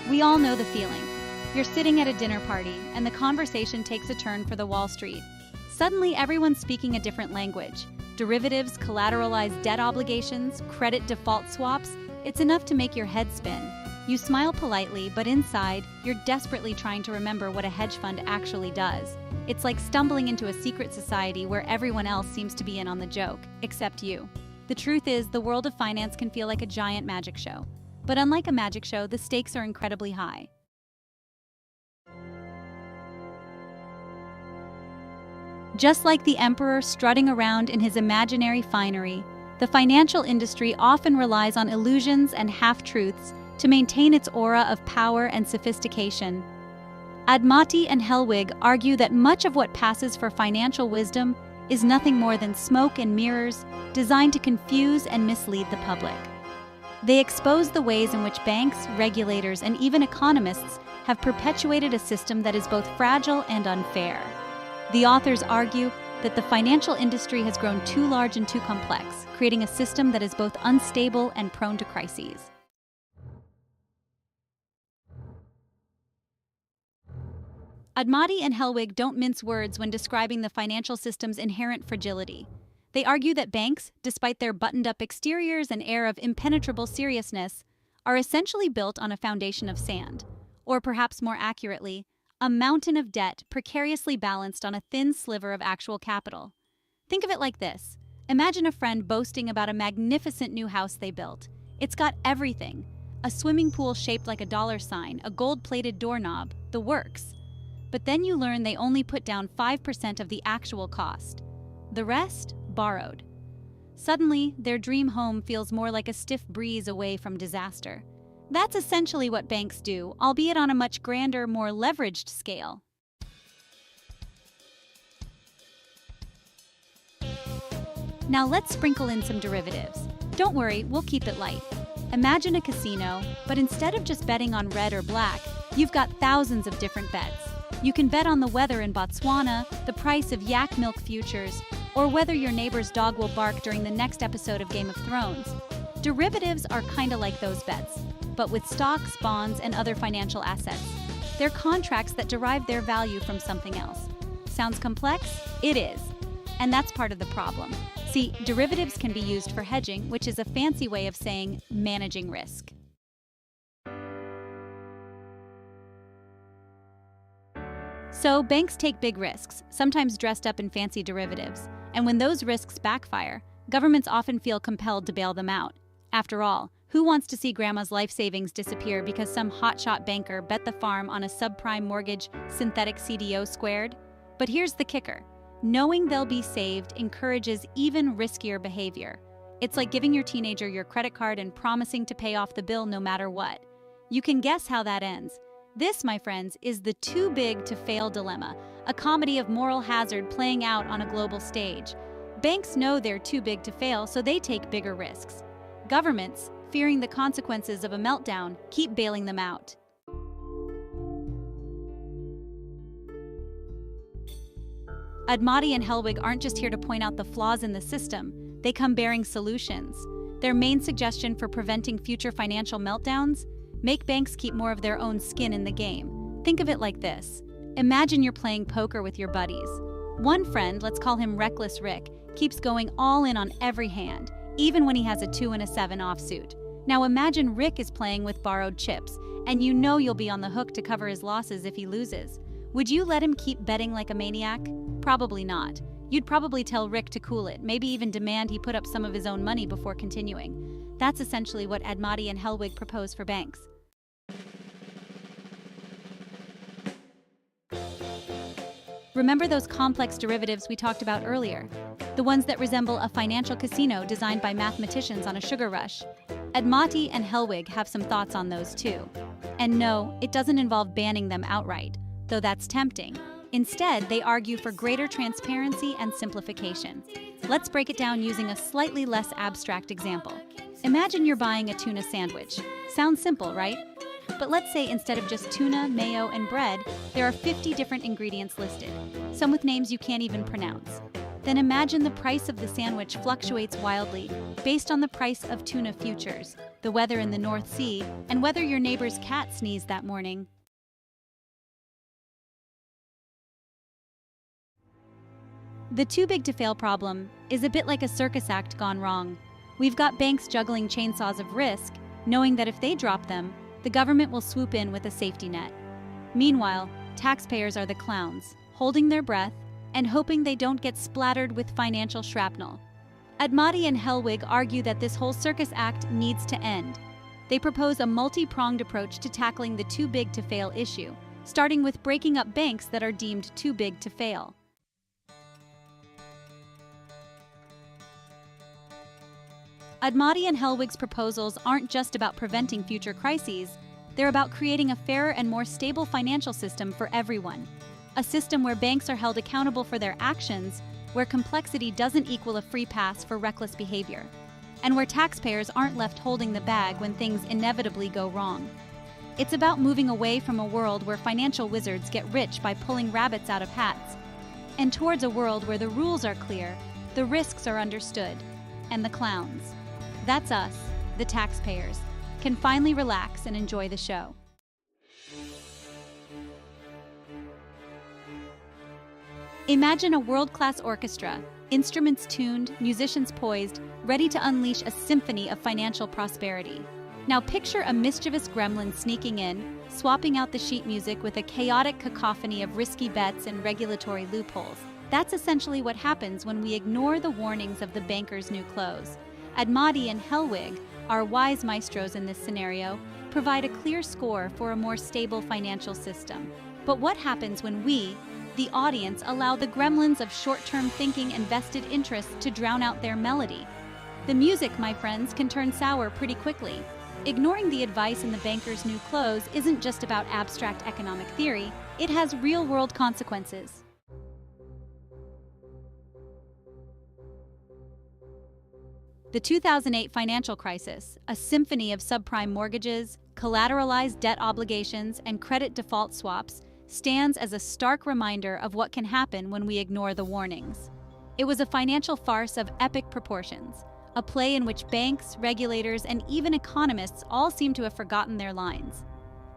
We all know the feeling. You're sitting at a dinner party, and the conversation takes a turn for the Wall Street. Suddenly, everyone's speaking a different language. Derivatives, collateralized debt obligations, credit default swaps. It's enough to make your head spin. You smile politely, but inside, you're desperately trying to remember what a hedge fund actually does. It's like stumbling into a secret society where everyone else seems to be in on the joke, except you. The truth is, the world of finance can feel like a giant magic show. But unlike a magic show, the stakes are incredibly high. Just like the emperor strutting around in his imaginary finery, the financial industry often relies on illusions and half-truths to maintain its aura of power and sophistication. Admati and Hellwig argue that much of what passes for financial wisdom is nothing more than smoke and mirrors designed to confuse and mislead the public. They expose the ways in which banks, regulators, and even economists have perpetuated a system that is both fragile and unfair. The authors argue that the financial industry has grown too large and too complex, creating a system that is both unstable and prone to crises. Admati and Hellwig don't mince words when describing the financial system's inherent fragility. They argue that banks, despite their buttoned-up exteriors and air of impenetrable seriousness, are essentially built on a foundation of sand, or perhaps more accurately, a mountain of debt precariously balanced on a thin sliver of actual capital. Think of it like this. Imagine a friend boasting about a magnificent new house they built. It's got everything. A swimming pool shaped like a dollar sign, a gold-plated doorknob, the works. But then you learn they only put down 5% of the actual cost. The rest? Borrowed. Suddenly, their dream home feels more like a stiff breeze away from disaster. That's essentially what banks do, albeit on a much grander, more leveraged scale. Now let's sprinkle in some derivatives. Don't worry, we'll keep it light. Imagine a casino, but instead of just betting on red or black, you've got thousands of different bets. You can bet on the weather in Botswana, the price of yak milk futures, or whether your neighbor's dog will bark during the next episode of Game of Thrones. Derivatives are kinda like those bets, but with stocks, bonds, and other financial assets. They're contracts that derive their value from something else. Sounds complex? It is. And that's part of the problem. See, derivatives can be used for hedging, which is a fancy way of saying managing risk. So banks take big risks, sometimes dressed up in fancy derivatives. And when those risks backfire, governments often feel compelled to bail them out. After all, who wants to see grandma's life savings disappear because some hotshot banker bet the farm on a subprime mortgage synthetic CDO squared? But here's the kicker. Knowing they'll be saved encourages even riskier behavior. It's like giving your teenager your credit card and promising to pay off the bill no matter what. You can guess how that ends. This, my friends, is the too big to fail dilemma, a comedy of moral hazard playing out on a global stage. Banks know they're too big to fail, so they take bigger risks. Governments, fearing the consequences of a meltdown, keep bailing them out. Admati and Hellwig aren't just here to point out the flaws in the system, they come bearing solutions. Their main suggestion for preventing future financial meltdowns? Make banks keep more of their own skin in the game. Think of it like this. Imagine you're playing poker with your buddies. One friend, let's call him Reckless Rick, keeps going all in on every hand, even when he has a 2 and a 7 offsuit. Now imagine Rick is playing with borrowed chips, and you know you'll be on the hook to cover his losses if he loses. Would you let him keep betting like a maniac? Probably not. You'd probably tell Rick to cool it, maybe even demand he put up some of his own money before continuing. That's essentially what Admati and Hellwig propose for banks. Remember those complex derivatives we talked about earlier? The ones that resemble a financial casino designed by mathematicians on a sugar rush? Admati and Hellwig have some thoughts on those too. And no, it doesn't involve banning them outright, though that's tempting. Instead, they argue for greater transparency and simplification. Let's break it down using a slightly less abstract example. Imagine you're buying a tuna sandwich. Sounds simple, right? But let's say instead of just tuna, mayo, and bread, there are 50 different ingredients listed, some with names you can't even pronounce. then imagine the price of the sandwich fluctuates wildly based on the price of tuna futures, the weather in the North Sea, and whether your neighbor's cat sneezed that morning. The too big to fail problem is a bit like a circus act gone wrong. We've got banks juggling chainsaws of risk, knowing that if they drop them, the government will swoop in with a safety net. Meanwhile, taxpayers are the clowns, holding their breath and hoping they don't get splattered with financial shrapnel. Admati and Hellwig argue that this whole circus act needs to end. They propose a multi-pronged approach to tackling the too big to fail issue, starting with breaking up banks that are deemed too big to fail. Admati and Hellwig's proposals aren't just about preventing future crises, they're about creating a fairer and more stable financial system for everyone. A system where banks are held accountable for their actions, where complexity doesn't equal a free pass for reckless behavior, and where taxpayers aren't left holding the bag when things inevitably go wrong. It's about moving away from a world where financial wizards get rich by pulling rabbits out of hats, and towards a world where the rules are clear, the risks are understood, and the clowns, that's us, the taxpayers, can finally relax and enjoy the show. Imagine a world-class orchestra, instruments tuned, musicians poised, ready to unleash a symphony of financial prosperity. Now picture a mischievous gremlin sneaking in, swapping out the sheet music with a chaotic cacophony of risky bets and regulatory loopholes. That's essentially what happens when we ignore the warnings of the banker's new clothes. Admati and Hellwig, our wise maestros in this scenario, provide a clear score for a more stable financial system. But what happens when we, the audience, allow the gremlins of short-term thinking and vested interests to drown out their melody? The music, my friends, can turn sour pretty quickly. Ignoring the advice in the banker's new clothes isn't just about abstract economic theory, it has real-world consequences. The 2008 financial crisis, a symphony of subprime mortgages, collateralized debt obligations, and credit default swaps, stands as a stark reminder of what can happen when we ignore the warnings. It was a financial farce of epic proportions, a play in which banks, regulators, and even economists all seem to have forgotten their lines.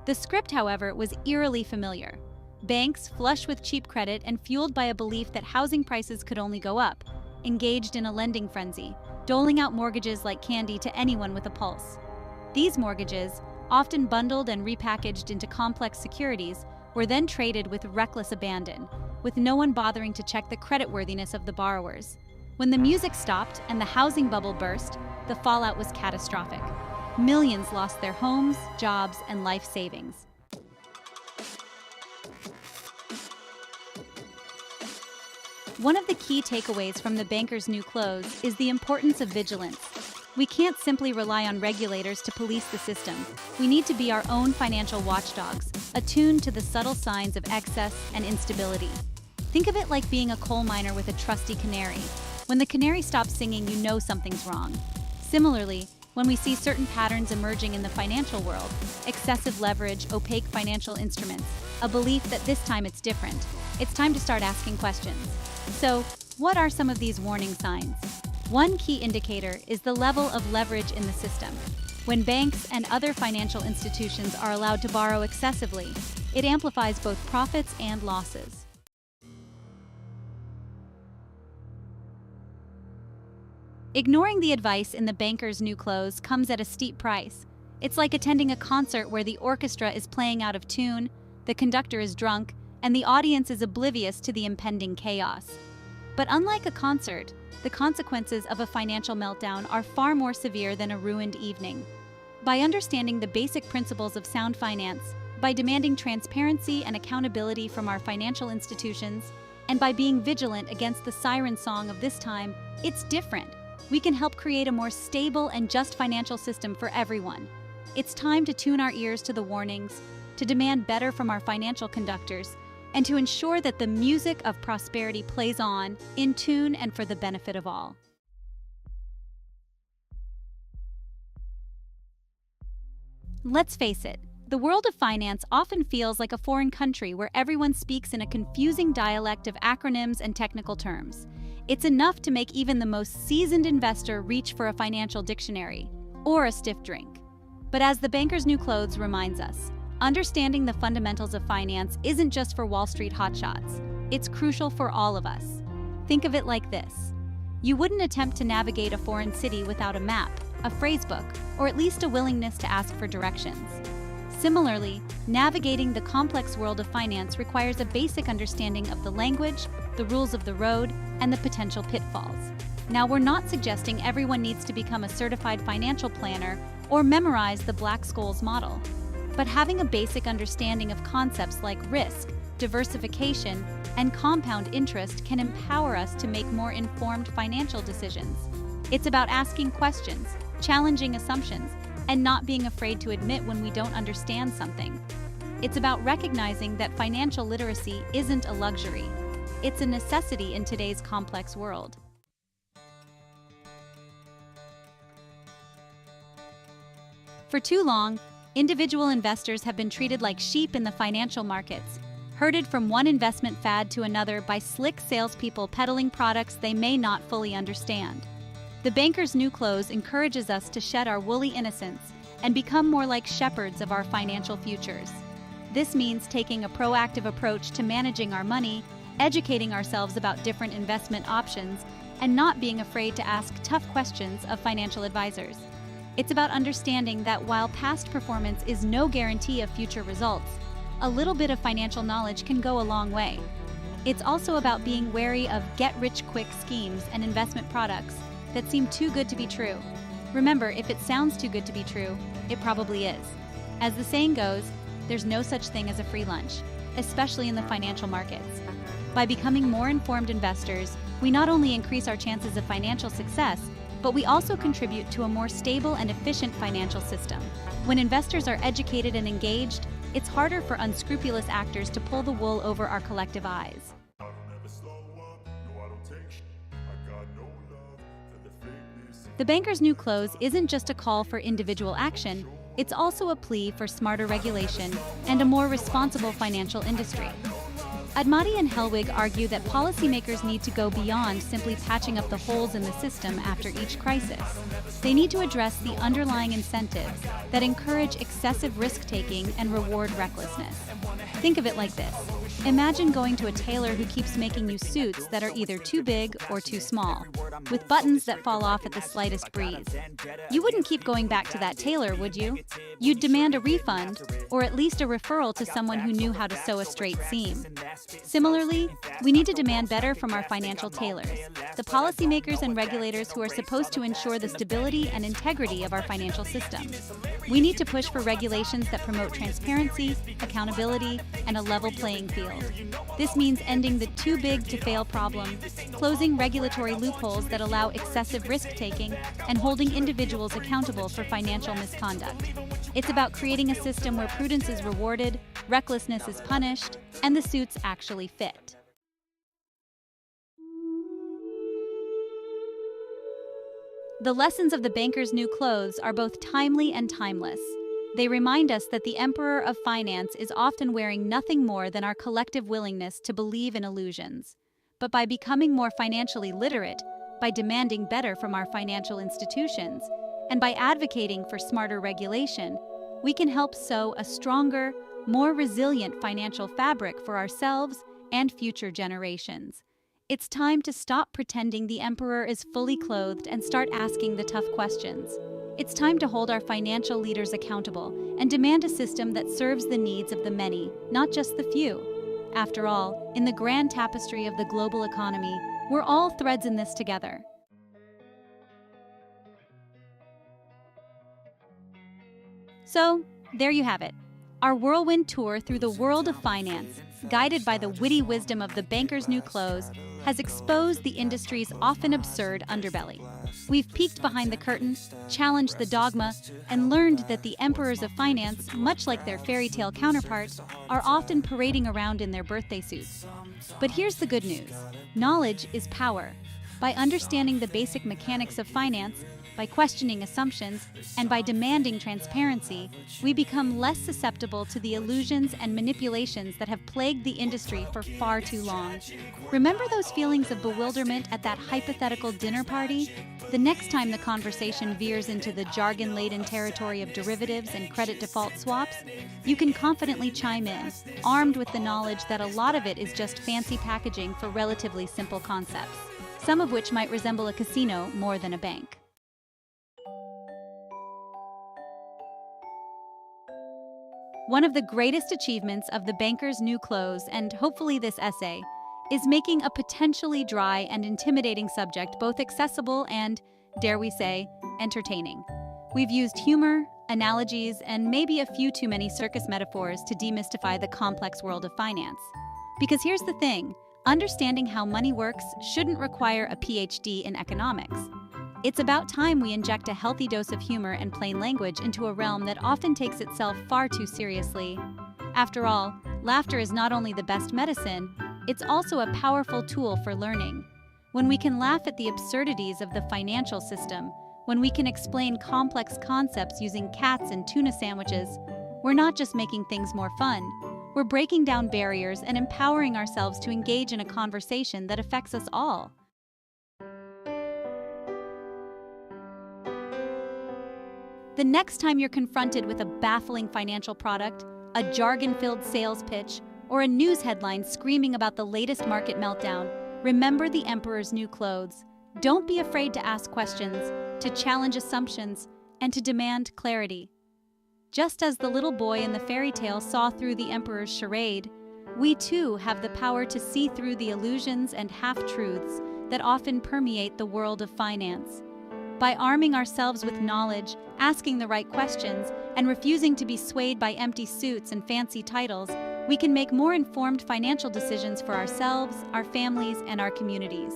The script, however, was eerily familiar. Banks, flush with cheap credit and fueled by a belief that housing prices could only go up, engaged in a lending frenzy, doling out mortgages like candy to anyone with a pulse. These mortgages, often bundled and repackaged into complex securities, were then traded with reckless abandon, with no one bothering to check the creditworthiness of the borrowers. When the music stopped and the housing bubble burst, the fallout was catastrophic. Millions lost their homes, jobs, and life savings. One of the key takeaways from the banker's new clothes is the importance of vigilance. We can't simply rely on regulators to police the system. We need to be our own financial watchdogs, attuned to the subtle signs of excess and instability. Think of it like being a coal miner with a trusty canary. When the canary stops singing, you know something's wrong. Similarly, when we see certain patterns emerging in the financial world, excessive leverage, opaque financial instruments, a belief that this time it's different, it's time to start asking questions. So, what are some of these warning signs? One key indicator is the level of leverage in the system. When banks and other financial institutions are allowed to borrow excessively, it amplifies both profits and losses. Ignoring the advice in the banker's new clothes comes at a steep price. It's like attending a concert where the orchestra is playing out of tune, the conductor is drunk, and the audience is oblivious to the impending chaos. But unlike a concert, the consequences of a financial meltdown are far more severe than a ruined evening. By understanding the basic principles of sound finance, by demanding transparency and accountability from our financial institutions, and by being vigilant against the siren song of this time, it's different. We can help create a more stable and just financial system for everyone. It's time to tune our ears to the warnings, to demand better from our financial conductors, and to ensure that the music of prosperity plays on, in tune and for the benefit of all. Let's face it, the world of finance often feels like a foreign country where everyone speaks in a confusing dialect of acronyms and technical terms. It's enough to make even the most seasoned investor reach for a financial dictionary or a stiff drink. But as The Banker's New Clothes reminds us, understanding the fundamentals of finance isn't just for Wall Street hotshots. It's crucial for all of us. Think of it like this. You wouldn't attempt to navigate a foreign city without a map, a phrasebook, or at least a willingness to ask for directions. Similarly, navigating the complex world of finance requires a basic understanding of the language, the rules of the road, and the potential pitfalls. Now, we're not suggesting everyone needs to become a certified financial planner or memorize the Black-Scholes model. But having a basic understanding of concepts like risk, diversification, and compound interest can empower us to make more informed financial decisions. It's about asking questions, challenging assumptions, and not being afraid to admit when we don't understand something. It's about recognizing that financial literacy isn't a luxury. It's a necessity in today's complex world. For too long, individual investors have been treated like sheep in the financial markets, herded from one investment fad to another by slick salespeople peddling products they may not fully understand. The Banker's New Clothes encourages us to shed our woolly innocence and become more like shepherds of our financial futures. This means taking a proactive approach to managing our money, educating ourselves about different investment options, and not being afraid to ask tough questions of financial advisors. It's about understanding that while past performance is no guarantee of future results, a little bit of financial knowledge can go a long way. It's also about being wary of get-rich-quick schemes and investment products that seem too good to be true. Remember, if it sounds too good to be true, it probably is. As the saying goes, there's no such thing as a free lunch, especially in the financial markets. By becoming more informed investors, we not only increase our chances of financial success, but we also contribute to a more stable and efficient financial system. When investors are educated and engaged, it's harder for unscrupulous actors to pull the wool over our collective eyes. The Banker's New Clothes isn't just a call for individual action, it's also a plea for smarter regulation and a more responsible financial industry. Admati and Hellwig argue that policymakers need to go beyond simply patching up the holes in the system after each crisis. They need to address the underlying incentives that encourage excessive risk-taking and reward recklessness. Think of it like this. Imagine going to a tailor who keeps making you suits that are either too big or too small, with buttons that fall off at the slightest breeze. You wouldn't keep going back to that tailor, would you? You'd demand a refund, or at least a referral to someone who knew how to sew a straight seam. Similarly, we need to demand better from our financial tailors, the policymakers and regulators who are supposed to ensure the stability and integrity of our financial system. We need to push for regulations that promote transparency, accountability, and a level playing field. This means ending the too big to fail problem, closing regulatory loopholes that allow excessive risk-taking, and holding individuals accountable for financial misconduct. It's about creating a system where prudence is rewarded, recklessness is punished, and the suits actually fit. The lessons of The Banker's New Clothes are both timely and timeless. They remind us that the emperor of finance is often wearing nothing more than our collective willingness to believe in illusions. But by becoming more financially literate, by demanding better from our financial institutions, and by advocating for smarter regulation, we can help sew a stronger, more resilient financial fabric for ourselves and future generations. It's time to stop pretending the emperor is fully clothed and start asking the tough questions. It's time to hold our financial leaders accountable and demand a system that serves the needs of the many, not just the few. After all, in the grand tapestry of the global economy, we're all threads in this together. So, there you have it. Our whirlwind tour through the world of finance, guided by the witty wisdom of The Banker's New Clothes, has exposed the industry's often absurd underbelly. We've peeked behind the curtain, challenged the dogma, and learned that the emperors of finance, much like their fairy tale counterparts, are often parading around in their birthday suits. But here's the good news. Knowledge is power. By understanding the basic mechanics of finance, by questioning assumptions, and by demanding transparency, we become less susceptible to the illusions and manipulations that have plagued the industry for far too long. Remember those feelings of bewilderment at that hypothetical dinner party? The next time the conversation veers into the jargon-laden territory of derivatives and credit default swaps, you can confidently chime in, armed with the knowledge that a lot of it is just fancy packaging for relatively simple concepts, some of which might resemble a casino more than a bank. One of the greatest achievements of the banker's new clothes, and hopefully this essay, is making a potentially dry and intimidating subject both accessible and, dare we say, entertaining. We've used humor, analogies, and maybe a few too many circus metaphors to demystify the complex world of finance. Because here's the thing, understanding how money works shouldn't require a PhD in economics. It's about time we inject a healthy dose of humor and plain language into a realm that often takes itself far too seriously. After all, laughter is not only the best medicine, it's also a powerful tool for learning. When we can laugh at the absurdities of the financial system, when we can explain complex concepts using cats and tuna sandwiches, we're not just making things more fun, we're breaking down barriers and empowering ourselves to engage in a conversation that affects us all. The next time you're confronted with a baffling financial product, a jargon-filled sales pitch, or a news headline screaming about the latest market meltdown, remember the emperor's new clothes. Don't be afraid to ask questions, to challenge assumptions, and to demand clarity. Just as the little boy in the fairy tale saw through the emperor's charade, we too have the power to see through the illusions and half-truths that often permeate the world of finance. By arming ourselves with knowledge, asking the right questions, and refusing to be swayed by empty suits and fancy titles, we can make more informed financial decisions for ourselves, our families, and our communities.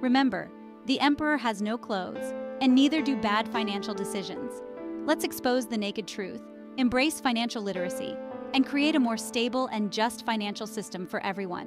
Remember, the emperor has no clothes, and neither do bad financial decisions. Let's expose the naked truth, embrace financial literacy, and create a more stable and just financial system for everyone.